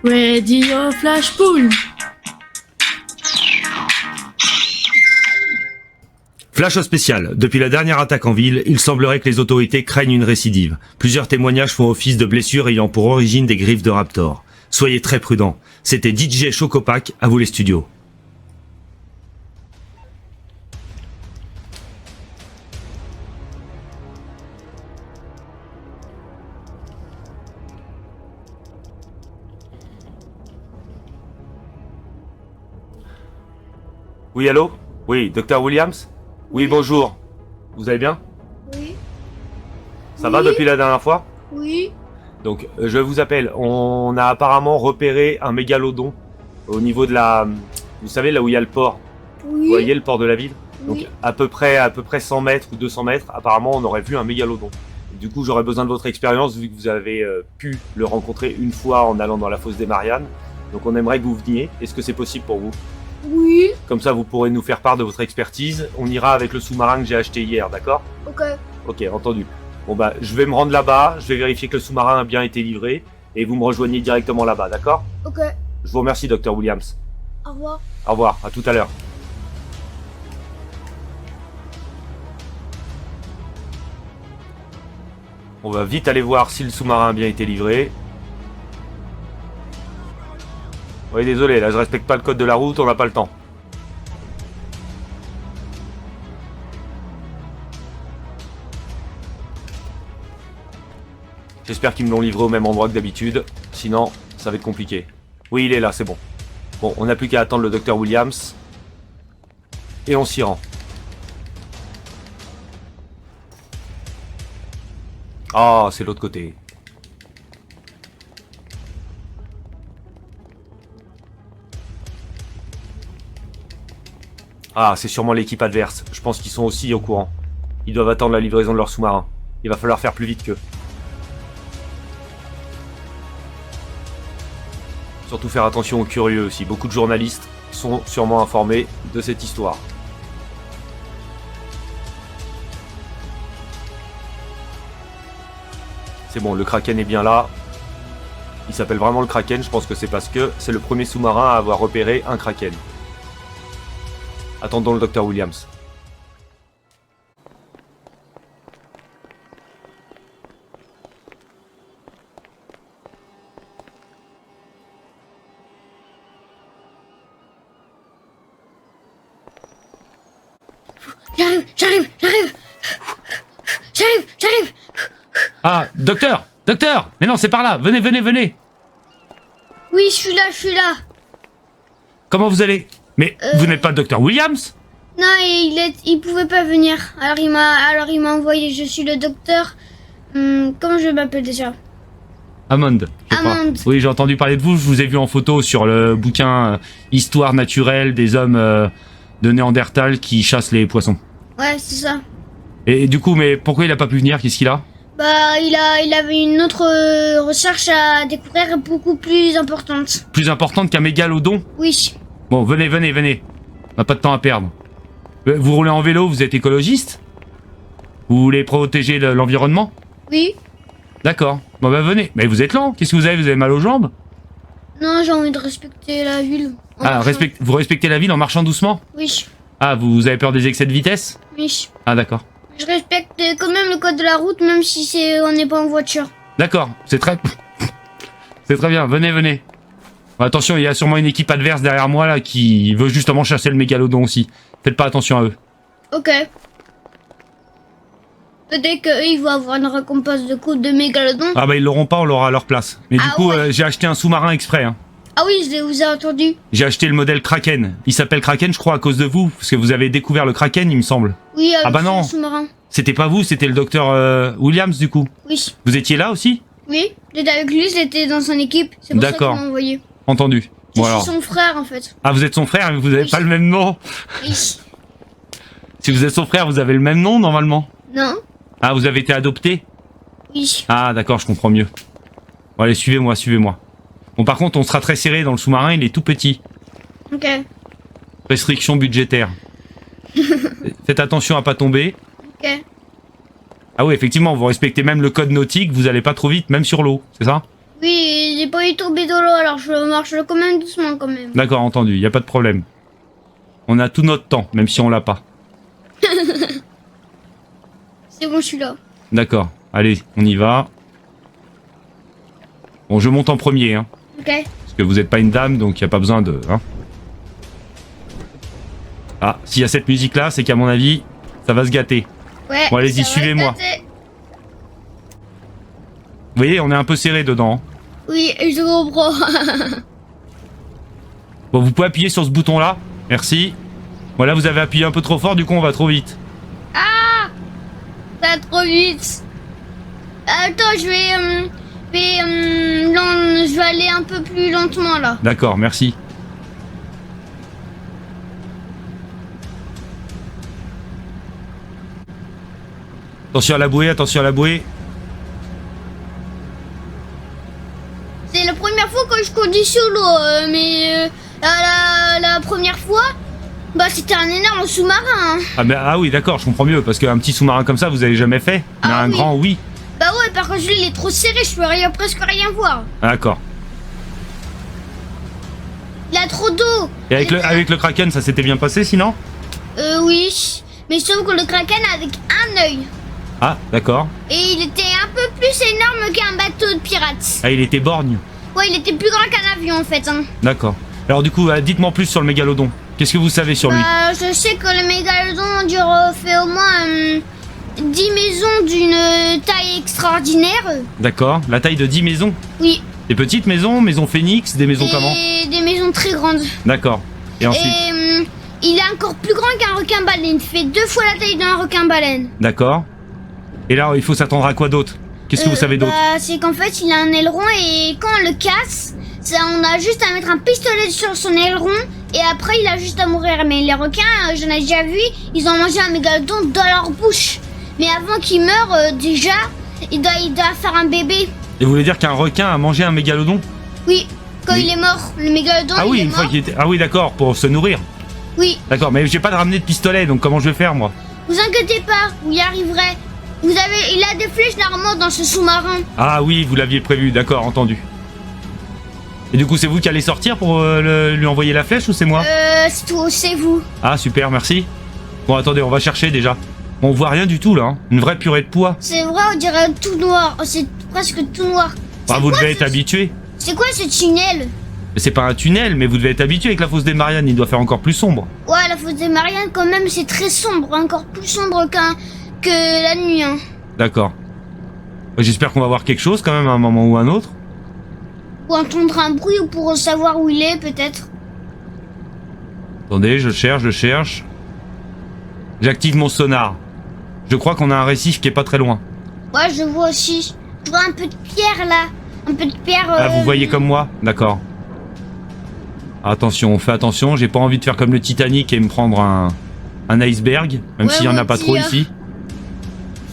Radio Flash Pool. Flash spécial. Depuis la dernière attaque en ville, il semblerait que les autorités craignent une récidive. Plusieurs témoignages font office de blessures ayant pour origine des griffes de raptor. Soyez très prudents. C'était DJ Chocopac, à vous les studios. Oui, allô? Oui, Dr Williams? Oui, bonjour. Vous allez bien? Oui. Ça va depuis la dernière fois? Oui. Donc, je vous appelle. On a apparemment repéré un mégalodon au niveau de la... Vous savez, là où il y a le port. Oui. Vous voyez le port de la ville? Donc, Oui. à peu près 100 mètres ou 200 mètres, apparemment, on aurait vu un mégalodon. Et du coup, j'aurais besoin de votre expérience, vu que vous avez pu le rencontrer une fois en allant dans la fosse des Mariannes. Donc, on aimerait que vous veniez. Est-ce que c'est possible pour vous? Oui. Comme ça, vous pourrez nous faire part de votre expertise. On ira avec le sous-marin que j'ai acheté hier, d'accord? Ok. Ok, entendu. Bon bah, je vais me rendre là-bas, je vais vérifier que le sous-marin a bien été livré, et vous me rejoignez directement là-bas, d'accord? Ok. Je vous remercie, Dr Williams. Au revoir. Au revoir, à tout à l'heure. On va vite aller voir si le sous-marin a bien été livré. Oui, désolé, là je respecte pas le code de la route, on n'a pas le temps. J'espère qu'ils me l'ont livré au même endroit que d'habitude, sinon ça va être compliqué. Oui, il est là, c'est bon. Bon, on n'a plus qu'à attendre le Dr Williams. Et on s'y rend. Ah, c'est l'autre côté. Ah, c'est sûrement l'équipe adverse. Je pense qu'ils sont aussi au courant. Ils doivent attendre la livraison de leur sous-marin. Il va falloir faire plus vite qu'eux. Surtout faire attention aux curieux aussi. Beaucoup de journalistes sont sûrement informés de cette histoire. C'est bon, le Kraken est bien là. Il s'appelle vraiment le Kraken, je pense que c'est parce que c'est le premier sous-marin à avoir repéré un Kraken. Attendons le Dr Williams. J'arrive. Ah, docteur! Docteur! Mais non, c'est par là! Venez! Oui, je suis là. Comment vous allez? Mais vous n'êtes pas le Dr Williams? Non, il pouvait pas venir. Alors il m'a envoyé. Je suis le docteur. Comment je m'appelle déjà? Amand, je crois. Amand. Oui, j'ai entendu parler de vous, je vous ai vu en photo sur le bouquin Histoire naturelle des hommes de Néandertal qui chassent les poissons. Ouais, c'est ça. Et du coup, mais pourquoi il a pas pu venir? Qu'est-ce qu'il a? Bah, il avait une autre recherche à découvrir beaucoup plus importante. Plus importante qu'un mégalodon? Oui. Bon, venez. On n'a pas de temps à perdre. Vous roulez en vélo, vous êtes écologiste? Vous voulez protéger l'environnement? Oui. D'accord. Bon bah venez. Mais vous êtes lent. Qu'est-ce que vous avez? Vous avez mal aux jambes? Non, j'ai envie de respecter la ville. Ah, vous respectez la ville en marchant doucement? Oui. Ah, vous avez peur des excès de vitesse? Oui. Ah, d'accord. Je respecte quand même le code de la route, même si on n'est pas en voiture. D'accord, c'est très... c'est très bien, venez. Attention, il y a sûrement une équipe adverse derrière moi là qui veut justement chasser le mégalodon aussi. Faites pas attention à eux. Ok. Peut-être qu'eux, ils vont avoir une récompense de coupe de mégalodon. Ah bah ils l'auront pas, on l'aura à leur place. Mais du coup, ouais. j'ai acheté un sous-marin exprès. Hein. Ah oui, je vous ai entendu. J'ai acheté le modèle Kraken. Il s'appelle Kraken, je crois, à cause de vous. Parce que vous avez découvert le Kraken, il me semble. Oui, ah bah non. sous-marin. C'était pas vous, c'était le docteur Williams du coup. Oui. Vous étiez là aussi? Oui, j'étais avec lui, j'étais dans son équipe. C'est pour ça qu'il m'a envoyé. Entendu. Je suis son frère en fait. Ah, vous êtes son frère, mais vous avez pas le même nom. Oui. Si vous êtes son frère, vous avez le même nom normalement. Non. Ah, vous avez été adopté? Oui. Ah, d'accord, je comprends mieux. Bon, allez, suivez-moi. Bon, par contre, on sera très serré dans le sous-marin, il est tout petit. Ok. Restriction budgétaire. Faites attention à pas tomber. Ok. Ah oui, effectivement, vous respectez même le code nautique, vous allez pas trop vite, même sur l'eau, c'est ça? Oui, j'ai pas eu tomber dans l'eau, alors je marche quand même doucement quand même. D'accord, entendu, y a pas de problème. On a tout notre temps, même si on l'a pas. C'est bon, je suis là. D'accord, allez, on y va. Bon, je monte en premier, hein. Ok. Parce que vous êtes pas une dame, donc y a pas besoin de... Hein. Ah, s'il y a cette musique-là, c'est qu'à mon avis, ça va se gâter. Ouais. Bon, allez-y, ça va suivez-moi. se gâter. Vous voyez, on est un peu serré dedans. Hein. Oui, je comprends. Bon, vous pouvez appuyer sur ce bouton-là. Merci. Voilà, vous avez appuyé un peu trop fort, du coup, on va trop vite. Ah, ça va trop vite. Attends, je vais aller un peu plus lentement là. D'accord, merci. Attention à la bouée, attention à la bouée. C'est la première fois que je conduis sur l'eau, mais la première fois, bah c'était un énorme sous-marin. Hein. Ah oui, d'accord, je comprends mieux, parce qu'un petit sous-marin comme ça, vous avez jamais fait. Mais Ah un oui. grand, oui. Bah ouais, par contre, lui, il est trop serré, je peux presque rien voir. Ah, d'accord. Il a trop d'eau. Et avec le Kraken, ça s'était bien passé, sinon? Oui, mais sauf que le Kraken avec un œil. Ah, d'accord. Et il était un peu plus énorme qu'un bateau de pirates. Ah, il était borgne. Ouais, il était plus grand qu'un avion en fait. Hein. D'accord. Alors du coup, dites-moi plus sur le mégalodon. Qu'est-ce que vous savez sur lui? Bah, je sais que le mégalodon fait au moins 10 maisons d'une taille extraordinaire. D'accord. La taille de 10 maisons? Oui. Des petites maisons, maisons phénix, des maisons comment? Et des maisons très grandes. D'accord. Et ensuite? Et il est encore plus grand qu'un requin-baleine. Il fait 2 fois la taille d'un requin-baleine. D'accord. Et là, il faut s'attendre à quoi d'autre? Qu'est-ce que vous savez d'autre? Bah, c'est qu'en fait, il a un aileron et quand on le casse, on a juste à mettre un pistolet sur son aileron et après, il a juste à mourir. Mais les requins, j'en ai déjà vu, ils ont mangé un mégalodon dans leur bouche. Mais avant qu'il meure, déjà, il doit faire un bébé. Et vous voulez dire qu'un requin a mangé un mégalodon? Oui, quand Mais- il est mort, le mégalodon, Ah oui, il est une fois mort. qu'il était... Ah oui, d'accord, pour se nourrir. Oui, D'accord, mais j'ai pas de ramener de pistolet, donc comment je vais faire, moi? vous inquiétez pas, vous y arriverez. Il a des flèches normalement dans ce sous-marin. Ah oui, vous l'aviez prévu, d'accord, entendu. Et du coup, c'est vous qui allez sortir pour lui envoyer la flèche ou c'est moi? C'est vous. Ah super, merci. Bon, attendez, on va chercher déjà. On voit rien du tout là, hein. Une vraie purée de pois. C'est vrai, on dirait tout noir. Oh, c'est presque tout noir. Ah, vous quoi, devez être habitué. C'est quoi ce tunnel? C'est pas un tunnel, mais vous devez être habitué avec la fosse des Mariannes, il doit faire encore plus sombre. Ouais, la fosse des Mariannes, quand même, c'est très sombre. Encore plus sombre que la nuit. Hein. D'accord. J'espère qu'on va voir quelque chose quand même à un moment ou à un autre. Pour entendre un bruit ou pour savoir où il est, peut-être. Attendez, je cherche. J'active mon sonar. Je crois qu'on a un récif qui est pas très loin. Ouais, je vois aussi. Je vois un peu de pierre là. Un peu de pierre. Ah, vous voyez comme moi? D'accord. Attention, fais attention, j'ai pas envie de faire comme le Titanic et me prendre un iceberg, même Ouais, s'il y en moi a pas aussi, trop hein. ici.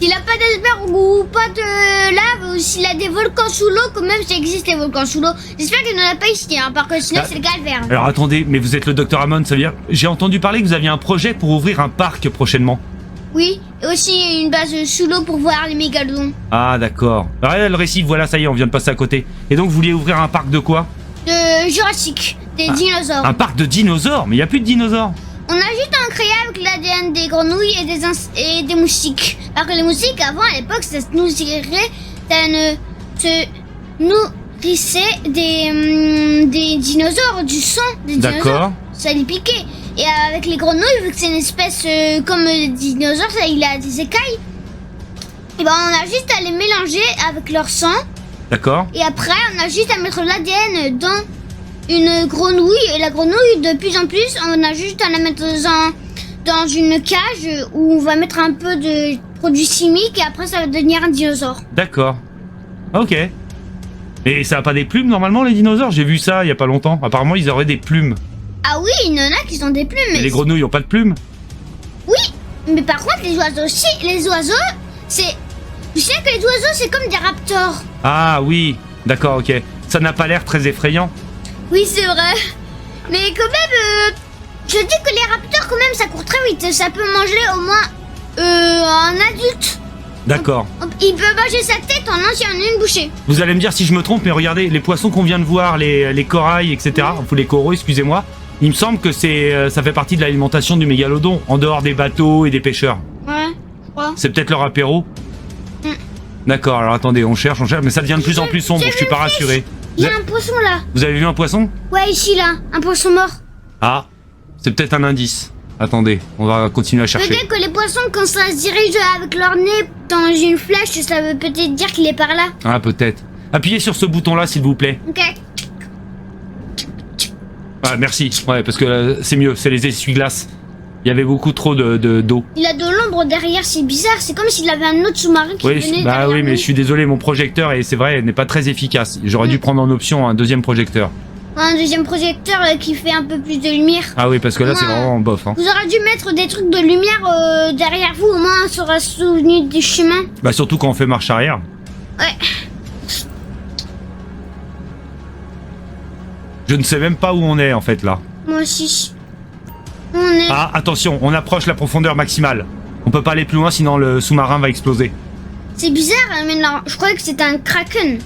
S'il a pas d'iceberg ou pas de lave, ou s'il a des volcans sous l'eau, quand même, ça existe les volcans sous l'eau. J'espère qu'il n'en a pas ici, hein, parce que sinon Ah. c'est le calvaire. Alors attendez, mais vous êtes le docteur Hammond, ça veut dire... J'ai entendu parler que vous aviez un projet pour ouvrir un parc prochainement. Oui, et aussi une base sous l'eau pour voir les mégalodons. Ah d'accord. Ah, le récif, voilà, ça y est, on vient de passer à côté. Et donc vous vouliez ouvrir un parc de quoi? De Jurassique, des dinosaures. Un parc de dinosaures? Mais il y a plus de dinosaures. On a juste à en créer avec l'ADN des grenouilles et des moustiques. Parce que les moustiques, avant, à l'époque, ça se nourrissait des dinosaures, du sang des dinosaures. D'accord. Ça les piquait. Et avec les grenouilles, vu que c'est une espèce comme le dinosaure, il a des écailles, et ben on a juste à les mélanger avec leur sang. D'accord. Et après, on a juste à mettre l'ADN dans une grenouille. Et la grenouille, de plus en plus, on a juste à la mettre dans une cage où on va mettre un peu de produits chimiques. Et après, ça va devenir un dinosaure. D'accord. Ok. Et ça a pas des plumes normalement les dinosaures? J'ai vu ça il y a pas longtemps. Apparemment ils auraient des plumes. Ah oui, il y en a qui ont des plumes. Et les grenouilles ont pas de plumes? Oui, mais par contre, les oiseaux aussi. Les oiseaux, c'est... Tu sais que les oiseaux, c'est comme des raptors. Ah oui. D'accord, ok. Ça n'a pas l'air très effrayant. Oui, c'est vrai. Mais quand même, je dis que les raptors, quand même, ça court très vite. Ça peut manger au moins un adulte. D'accord. Il peut manger sa tête en entier en une bouchée. Vous allez me dire si je me trompe, mais regardez, les poissons qu'on vient de voir, les corails, etc., ou les coraux, excusez-moi, il me semble que ça fait partie de l'alimentation du mégalodon, en dehors des bateaux et des pêcheurs. Ouais, je crois. C'est peut-être leur apéro. D'accord, alors attendez, on cherche, mais ça devient de plus en plus sombre, je suis pas rassuré. Il y a un poisson là. Vous avez vu un poisson? Ouais, ici là, un poisson mort. Ah, c'est peut-être un indice. Attendez, on va continuer à chercher. Peut-être que les poissons, quand ça se dirige avec leur nez dans une flèche, ça veut peut-être dire qu'il est par là. Ah, peut-être. Appuyez sur ce bouton-là, s'il vous plaît. Ok. Ah, merci. Ouais, parce que c'est mieux, c'est les essuie-glaces. Il y avait beaucoup trop d'eau. Il a de l'ombre derrière, c'est bizarre. C'est comme s'il avait un autre sous-marin qui venait Oui, derrière oui, mais lui. je suis désolé, mon projecteur, et c'est vrai, n'est pas très efficace. J'aurais dû prendre en option un deuxième projecteur. Un deuxième projecteur qui fait un peu plus de lumière. Ah oui, parce que là, c'est Non. vraiment bof. Hein. Vous aurez dû mettre des trucs de lumière derrière vous, au moins on sera souvenu du chemin. Bah, surtout quand on fait marche arrière. Ouais. Je ne sais même pas où on est, en fait, là. Moi aussi. On est... Ah, attention, on approche la profondeur maximale. On peut pas aller plus loin, sinon le sous-marin va exploser. C'est bizarre, mais non, je croyais que c'était un kraken.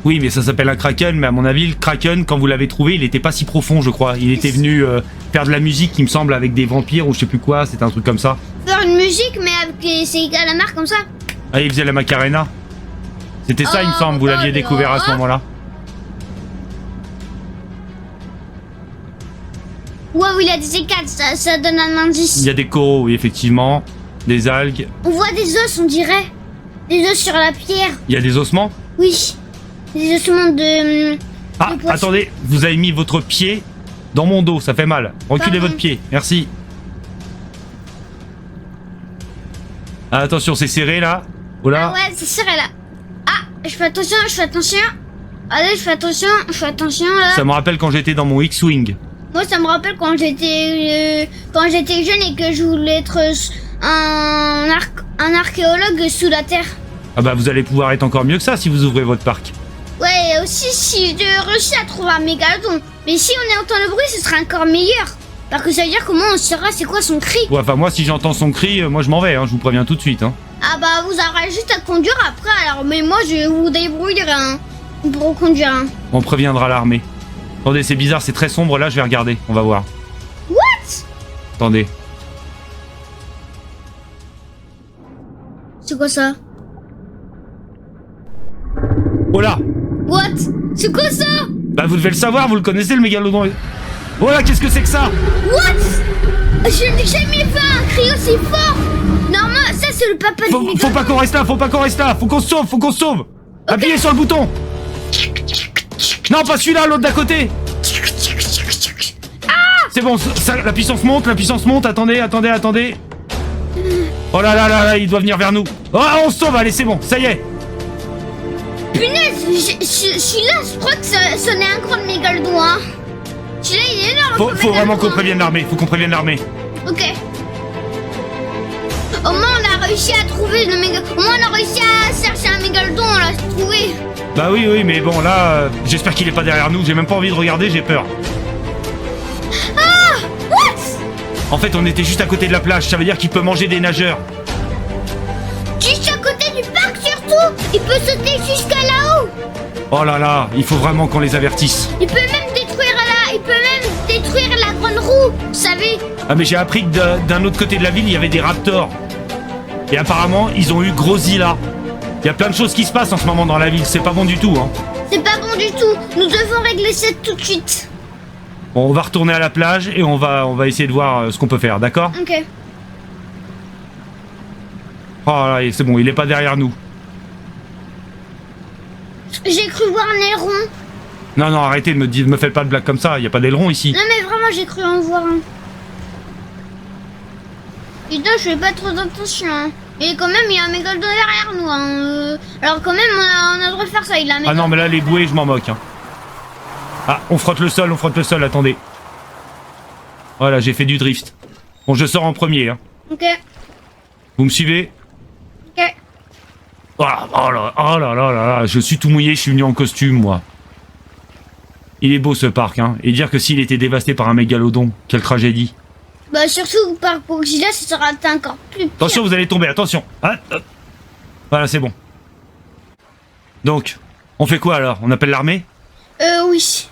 Oui, mais ça s'appelle un kraken, mais à mon avis, le kraken, quand vous l'avez trouvé, il était pas si profond, je crois. Il était venu faire de la musique, il me semble, avec des vampires ou je sais plus quoi, c'était un truc comme ça. Faire une musique, mais avec ses calamars comme ça. Ah, il faisait la Macarena. C'était ça, il me semble, vous l'aviez découvert à ce moment-là. Waouh, il a des écailles, ça donne un indice. Il y a des coraux, oui, effectivement. Des algues. On voit des os, on dirait. Des os sur la pierre. Il y a des ossements. Oui. Des ossements de... Ah, de poisson. attendez, vous avez mis votre pied dans mon dos, ça fait mal. Reculez Pardon. votre pied, merci. Ah, attention, c'est serré là. Oh là. Ah ouais, c'est serré là. Ah, je fais attention, je fais attention. Allez, je fais attention là. Ça me rappelle quand j'étais dans mon X-Wing. Moi, ça me rappelle quand j'étais jeune et que je voulais être un archéologue sous la terre. Ah bah vous allez pouvoir être encore mieux que ça si vous ouvrez votre parc. Ouais, et aussi si je réussis à trouver un mégalodon. Mais si on entend le bruit, ce sera encore meilleur. Parce que ça veut dire comment on saura c'est quoi son cri. Ouais, enfin moi si j'entends son cri, moi je m'en vais, hein, je vous préviens tout de suite. Hein. Ah bah vous aurez juste à conduire après alors. Mais moi je vous débrouillerai hein, pour conduire. Hein. On préviendra l'armée. Attendez, c'est bizarre, c'est très sombre là, je vais regarder, on va voir. What? Attendez. C'est quoi ça? Oh là. What? C'est quoi ça? Bah vous devez le savoir, vous le connaissez le mégalodon. Oh là, qu'est-ce que c'est que ça? What? Je n'ai jamais fait un cri aussi fort. Normalement, ça c'est le papa du Faut mégalodon. pas qu'on reste là, faut pas qu'on reste là, faut qu'on se sauve, faut qu'on se sauve. Appuyez sur le bouton. Non, pas celui-là, l'autre d'à côté. C'est bon, ça, la puissance monte, attendez. Oh là là là là, il doit venir vers nous. Oh, on se sauve, allez, c'est bon, ça y est. Punaise, celui-là, je crois que ce n'est un grand mégalodon, hein. Celui-là, il est énorme. Faut ce vraiment mégalodon, qu'on hein. prévienne l'armée, faut qu'on prévienne l'armée. Ok. Au moins, on a réussi à trouver le mégalodon. Au moins, on a réussi à chercher un mégalodon, on l'a trouvé. Bah oui, mais bon, là, j'espère qu'il est pas derrière nous, j'ai même pas envie de regarder, j'ai peur. Ah! What? En fait, on était juste à côté de la plage, ça veut dire qu'il peut manger des nageurs. Juste à côté du parc, surtout. Il peut sauter jusqu'à là-haut. Oh là là, il faut vraiment qu'on les avertisse. Il peut même détruire la grande roue, vous savez. Ah mais j'ai appris que d'un autre côté de la ville, il y avait des raptors. Et apparemment, ils ont eu Grozilla. Il y a plein de choses qui se passent en ce moment dans la ville, c'est pas bon du tout, hein. C'est pas bon du tout. Nous devons régler ça tout de suite. Bon, on va retourner à la plage et on va essayer de voir ce qu'on peut faire, d'accord? Ok. Oh là, c'est bon, il est pas derrière nous. J'ai cru voir un aileron. Non, arrêtez de me faites pas de blagues comme ça, il y a pas d'aileron ici. Non mais vraiment, j'ai cru en voir un. Putain, je fais pas trop d'attention. Hein. Et quand même, il y a un mégalodon derrière nous. Hein. Alors quand même, on a le droit de faire ça. Il a un Ah mégalodon. non, mais là, les bouées, je m'en moque. Hein. Ah, on frotte le sol, attendez. Voilà, j'ai fait du drift. Bon, je sors en premier. Hein. Ok. Vous me suivez? Ok. Oh là là, je suis tout mouillé, je suis venu en costume, moi. Il est beau ce parc, hein. Et dire que s'il était dévasté par un mégalodon, quelle tragédie. Bah surtout par Godzilla, ça sera encore plus pire. Attention, vous allez tomber, attention. Ah, Voilà, c'est bon. Donc, on fait quoi alors? On appelle l'armée? Oui.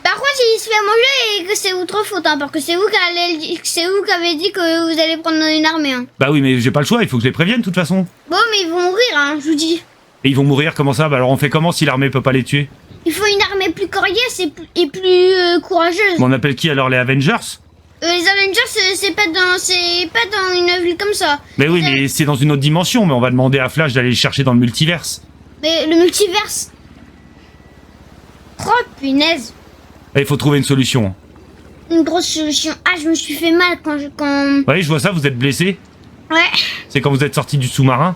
Par contre, il se fait manger et que c'est votre faute, hein, parce que c'est vous qui avez dit que vous allez prendre une armée. Hein. Bah oui, mais j'ai pas le choix, il faut que je les prévienne de toute façon. Bon, mais ils vont mourir, hein, je vous dis. Et ils vont mourir, comment ça? Bah alors on fait comment si l'armée peut pas les tuer? Il faut une armée plus coriace et plus courageuse. Bon, on appelle qui alors, les Avengers? Les Avengers, c'est pas dans une ville comme ça. Mais oui, mais c'est dans une autre dimension, mais on va demander à Flash d'aller les chercher dans le multiverse. Mais le multiverse. Oh, punaise. Et il faut trouver une solution. Une grosse solution. Ah, je me suis fait mal quand... Oui, je vois ça, vous êtes blessé. Ouais. C'est quand vous êtes sorti du sous-marin.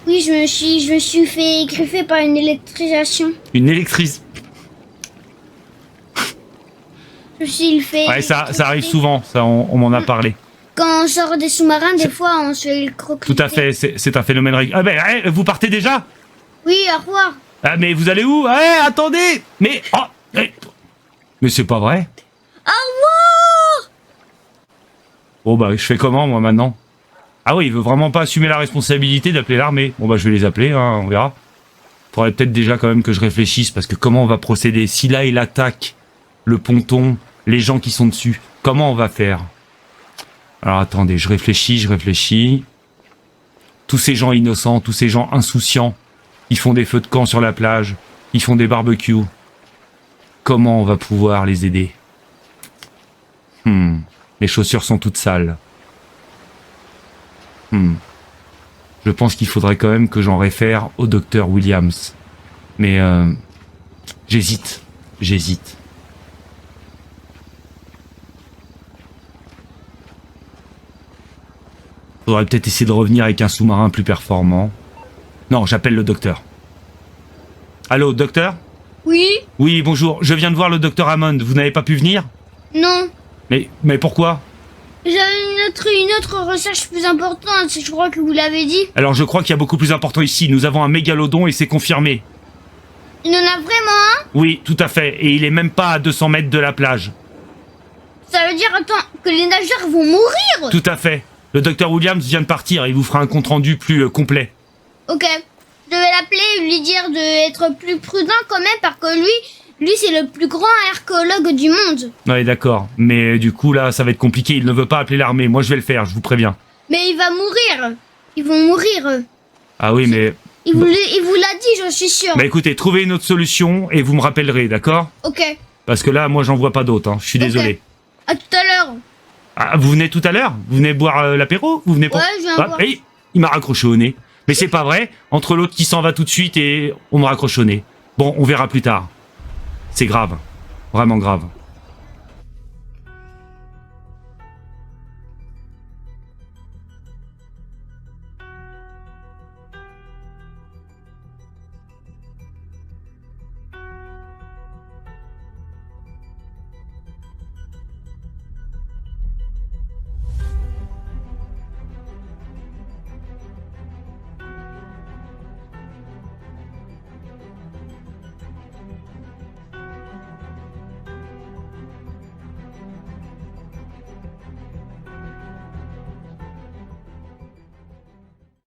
Oui, je me suis fait griffer par une électrisation. Une électrice. Je me suis fait... Ouais, ça arrive souvent, ça on m'en a parlé. Quand on sort des sous-marins, des fois, on se fait le croqueter. Tout à fait, c'est un phénomène régulier. Ah ben, vous partez déjà? Oui, au revoir. Ah mais vous allez où? Attendez. Mais... Oh, mais c'est pas vrai. Au revoir. Bon bah, je fais comment moi maintenant? Ah oui, il veut vraiment pas assumer la responsabilité d'appeler l'armée. Bon bah, je vais les appeler, hein, on verra. Faudrait peut-être déjà quand même que je réfléchisse, parce que comment on va procéder? Si là il attaque le ponton, les gens qui sont dessus, comment on va faire? Alors attendez, je réfléchis. Tous ces gens innocents, tous ces gens insouciants, ils font des feux de camp sur la plage, ils font des barbecues. Comment on va pouvoir les aider? Les chaussures sont toutes sales. Je pense qu'il faudrait quand même que j'en réfère au docteur Williams. Mais j'hésite. Faudrait peut-être essayer de revenir avec un sous-marin plus performant. Non, j'appelle le docteur. Allô, docteur? Oui? Oui, bonjour. Je viens de voir le docteur Hammond. Vous n'avez pas pu venir? Non. Mais pourquoi? J'avais une autre recherche plus importante, je crois que vous l'avez dit. Alors je crois qu'il y a beaucoup plus important ici. Nous avons un mégalodon et c'est confirmé. Il en a vraiment un? Oui, tout à fait. Et il est même pas à 200 mètres de la plage. Ça veut dire, attends, que les nageurs vont mourir? Tout à fait. Le docteur Williams vient de partir. Il vous fera un compte-rendu plus complet. Ok. Je vais l'appeler et lui dire d'être plus prudent quand même, parce que lui c'est le plus grand archéologue du monde. Ouais, d'accord. Mais du coup, là, ça va être compliqué. Il ne veut pas appeler l'armée. Moi, je vais le faire, je vous préviens. Mais il va mourir. Ils vont mourir. Ah oui, mais... Il vous l'a dit, je suis sûr. Bah écoutez, trouvez une autre solution et vous me rappellerez, d'accord? Ok. Parce que là, moi, j'en vois pas d'autres. Hein. Je suis désolé. À tout à l'heure. Ah, vous venez tout à l'heure? Vous venez boire l'apéro? Vous venez pas? Ouais, je viens boire. Hey, il m'a raccroché au nez. Mais c'est pas vrai. Entre l'autre qui s'en va tout de suite et on me raccroche au nez. Bon, on verra plus tard. C'est grave. Vraiment grave.